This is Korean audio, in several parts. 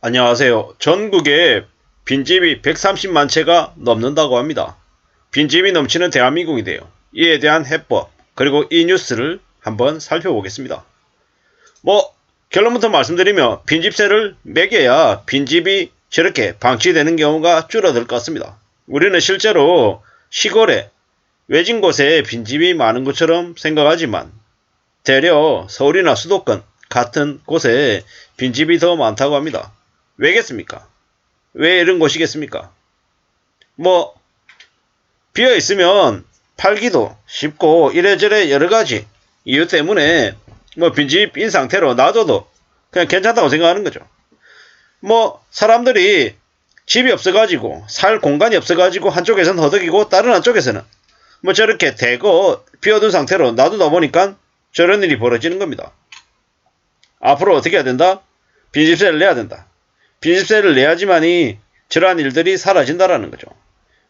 안녕하세요. 전국에 빈집이 130만 채가 넘는다고 합니다. 빈집이 넘치는 대한민국인데요. 이에 대한 해법 그리고 이 뉴스를 한번 살펴보겠습니다. 결론부터 말씀드리면 빈집세를 매겨야 빈집이 저렇게 방치되는 경우가 줄어들 것 같습니다. 우리는 실제로 시골에 외진 곳에 빈집이 많은 것처럼 생각하지만 대려 서울이나 수도권 같은 곳에 빈집이 더 많다고 합니다. 왜겠습니까? 왜 이런 곳이겠습니까? 비어 있으면 팔기도 쉽고 이래저래 여러가지 이유 때문에 빈집인 상태로 놔둬도 그냥 괜찮다고 생각하는 거죠. 사람들이 집이 없어가지고 살 공간이 없어가지고 한쪽에서는 허덕이고 다른 한쪽에서는 저렇게 대거 비어둔 상태로 놔두다 보니까 저런 일이 벌어지는 겁니다. 앞으로 어떻게 해야 된다? 빈집세를 내야 된다. 빈집세를 내야지만이 저러한 일들이 사라진다라는 거죠.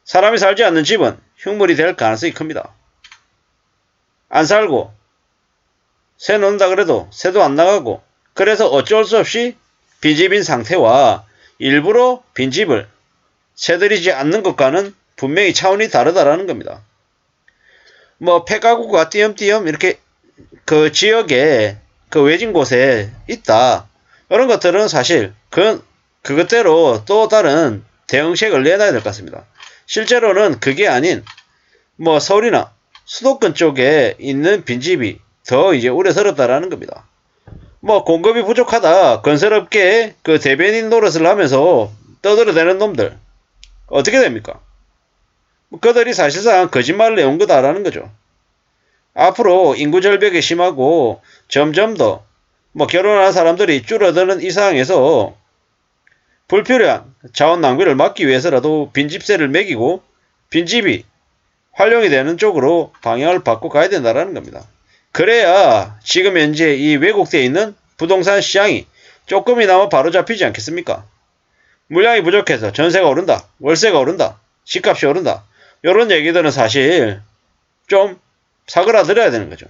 사람이 살지 않는 집은 흉물이 될 가능성이 큽니다. 안 살고 새 놓는다 그래도 새도 안 나가고 그래서 어쩔 수 없이 빈집인 상태와 일부러 빈집을 새들이지 않는 것과는 분명히 차원이 다르다라는 겁니다. 폐가구가 띄엄띄엄 이렇게 그 지역에 그 외진 곳에 있다. 이런 것들은 사실 그것대로 또 다른 대응책을 내놔야 될 것 같습니다. 실제로는 그게 아닌 서울이나 수도권 쪽에 있는 빈집이 더 이제 우려스럽다라는 겁니다. 공급이 부족하다 건설업계에 그 대변인 노릇을 하면서 떠들어대는 놈들 어떻게 됩니까? 그들이 사실상 거짓말을 내온 거다라는 거죠. 앞으로 인구 절벽이 심하고 점점 더 결혼하는 사람들이 줄어드는 이 상황에서 불필요한 자원 낭비를 막기 위해서라도 빈집세를 매기고 빈집이 활용이 되는 쪽으로 방향을 바꿔 가야 된다는 겁니다. 그래야 지금 현재 이 왜곡되어 있는 부동산 시장이 조금이나마 바로잡히지 않겠습니까? 물량이 부족해서 전세가 오른다, 월세가 오른다, 집값이 오른다 이런 얘기들은 사실 좀 사그라들어야 되는 거죠.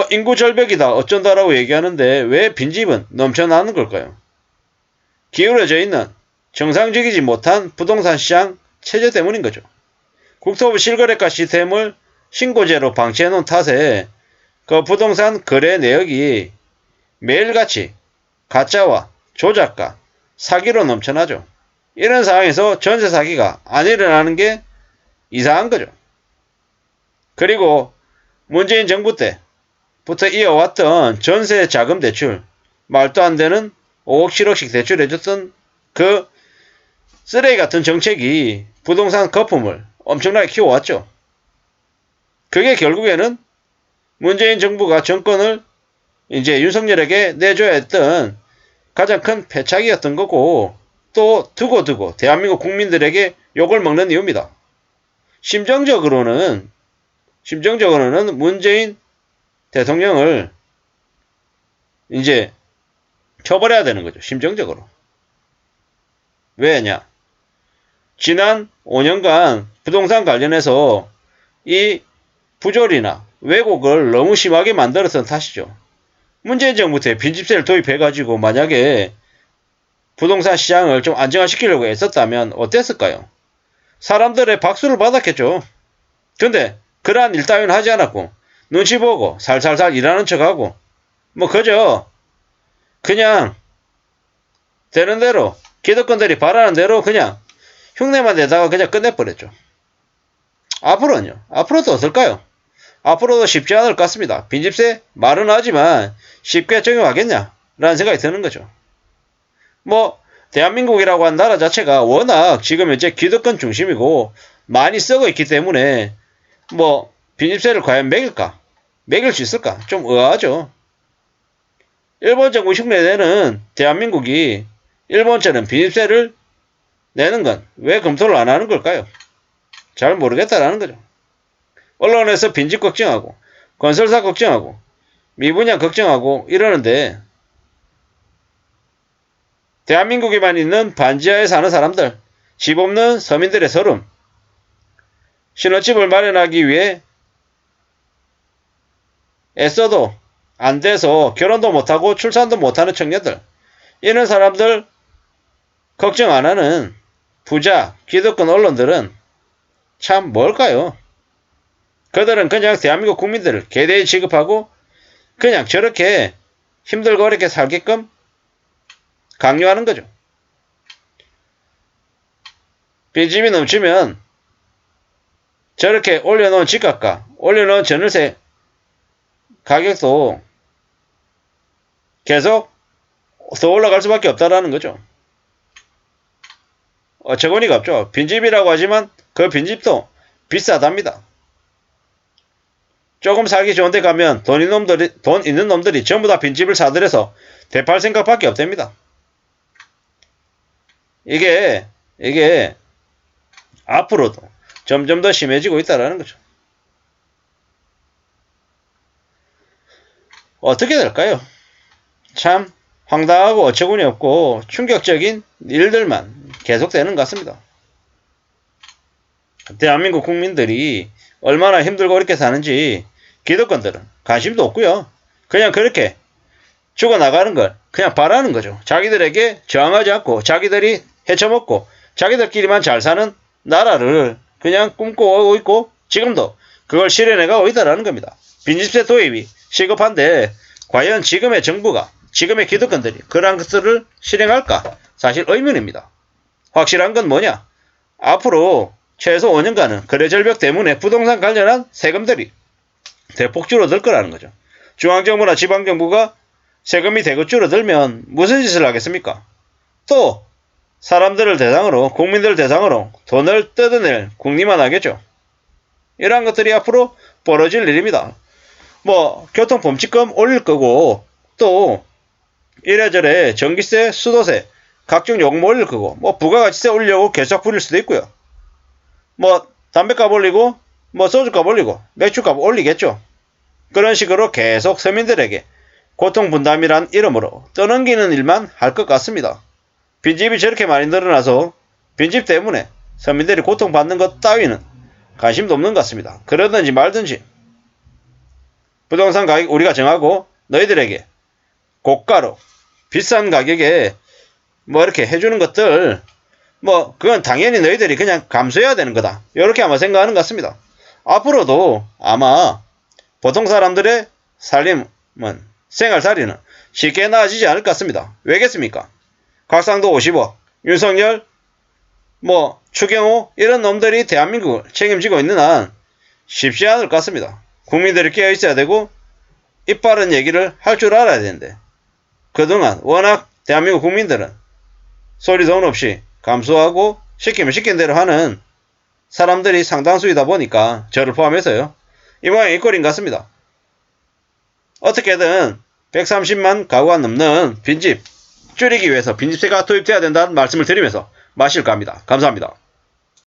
인구 절벽이다 어쩐다라고 얘기하는데 왜 빈집은 넘쳐나는 걸까요? 기울어져 있는 정상적이지 못한 부동산 시장 체제 때문인 거죠. 국토부 실거래가 시스템을 신고제로 방치해놓은 탓에 그 부동산 거래 내역이 매일같이 가짜와 조작가, 사기로 넘쳐나죠. 이런 상황에서 전세 사기가 안 일어나는 게 이상한 거죠. 그리고 문재인 정부 때부터 이어왔던 전세 자금 대출, 말도 안 되는 5억 7억씩 대출해줬던 그 쓰레기 같은 정책이 부동산 거품을 엄청나게 키워왔죠. 그게 결국에는 문재인 정부가 정권을 이제 윤석열에게 내줘야 했던 가장 큰 패착이었던 거고 또 두고 대한민국 국민들에게 욕을 먹는 이유입니다. 심정적으로는 문재인 대통령을 이제 처벌해야 되는 거죠. 심정적으로. 왜냐? 지난 5년간 부동산 관련해서 이 부조리나 왜곡을 너무 심하게 만들었던 탓이죠. 문재인 정부 때 빈집세를 도입해가지고 만약에 부동산 시장을 좀 안정화시키려고 애썼다면 어땠을까요? 사람들의 박수를 받았겠죠. 근데 그러한 일 따위는 하지 않았고 눈치 보고 살살살 일하는 척하고 그저 그냥 되는 대로 기득권들이 바라는 대로 그냥 흉내만 내다가 그냥 끝내버렸죠. 앞으로는요? 앞으로도 어떨까요? 앞으로도 쉽지 않을 것 같습니다. 빈집세 말은 하지만 쉽게 적용하겠냐? 라는 생각이 드는 거죠. 대한민국이라고 한 나라 자체가 워낙 지금 현재 기득권 중심이고 많이 썩어 있기 때문에 빈집세를 과연 매길까? 매길 수 있을까? 좀 의아하죠. 일본 정부 흉내내는 대한민국이 일본처럼 빈집세를 내는 건 왜 검토를 안 하는 걸까요? 잘 모르겠다라는 거죠. 언론에서 빈집 걱정하고 건설사 걱정하고 미분양 걱정하고 이러는데 대한민국에만 있는 반지하에 사는 사람들, 집 없는 서민들의 서름, 신혼집을 마련하기 위해 애써도 안 돼서 결혼도 못하고 출산도 못하는 청년들, 이런 사람들 걱정 안 하는 부자, 기득권 언론들은 참 뭘까요? 그들은 그냥 대한민국 국민들을 개대히 취급하고 그냥 저렇게 힘들고 어렵게 살게끔 강요하는 거죠. 빚집이 넘치면 저렇게 올려놓은 집값과 올려놓은 전월세 가격도 계속 더 올라갈 수밖에 없다라는 거죠. 어처구니가 없죠. 빈집이라고 하지만 그 빈집도 비싸답니다. 조금 살기 좋은 데 가면 돈 있는 놈들이 전부 다 빈집을 사들여서 되팔 생각밖에 없답니다. 이게 앞으로도 점점 더 심해지고 있다는 거죠. 어떻게 될까요? 참 황당하고 어처구니 없고 충격적인 일들만 계속되는 것 같습니다. 대한민국 국민들이 얼마나 힘들고 어렵게 사는지 기득권들은 관심도 없고요. 그냥 그렇게 죽어나가는 걸 그냥 바라는 거죠. 자기들에게 저항하지 않고 자기들이 헤쳐먹고 자기들끼리만 잘 사는 나라를 그냥 꿈꿔오고 있고 지금도 그걸 실현해가고 있다는 겁니다. 빈집세 도입이 시급한데 과연 지금의 정부가 지금의 기득권들이 그러한 것들을 실행할까? 사실 의문입니다. 확실한 건 뭐냐? 앞으로 최소 5년간은 거래절벽 때문에 부동산 관련한 세금들이 대폭 줄어들 거라는 거죠. 중앙정부나 지방정부가 세금이 대거 줄어들면 무슨 짓을 하겠습니까? 또 사람들을 대상으로 국민들을 대상으로 돈을 뜯어낼 궁리만 하겠죠. 이러한 것들이 앞으로 벌어질 일입니다. 교통범칙금 올릴 거고 또 이래저래 전기세, 수도세, 각종 요금 올릴 거고 부가가치세 올리려고 계속 부릴 수도 있고요. 담배값 올리고 소주값 올리고 맥주값 올리겠죠. 그런 식으로 계속 서민들에게 고통분담이란 이름으로 떠넘기는 일만 할 것 같습니다. 빈집이 저렇게 많이 늘어나서 빈집 때문에 서민들이 고통받는 것 따위는 관심도 없는 것 같습니다. 그러든지 말든지 부동산 가격 우리가 정하고 너희들에게 고가로 비싼 가격에 이렇게 해주는 것들 그건 당연히 너희들이 그냥 감수해야 되는 거다. 이렇게 아마 생각하는 것 같습니다. 앞으로도 아마 보통 사람들의 생활살이는 쉽게 나아지지 않을 것 같습니다. 왜겠습니까? 곽상도 50억, 윤석열, 추경호 이런 놈들이 대한민국을 책임지고 있는 한 쉽지 않을 것 같습니다. 국민들이 깨어 있어야 되고 이빠른 얘기를 할 줄 알아야 되는데 그동안 워낙 대한민국 국민들은 소리 돈 없이 감수하고 시키면 시킨 대로 하는 사람들이 상당수이다 보니까 저를 포함해서요. 이 모양이 이 꼴인 것 같습니다. 어떻게든 130만 가구가 넘는 빈집 줄이기 위해서 빈집세가 도입돼야 된다는 말씀을 드리면서 마실까 합니다. 감사합니다.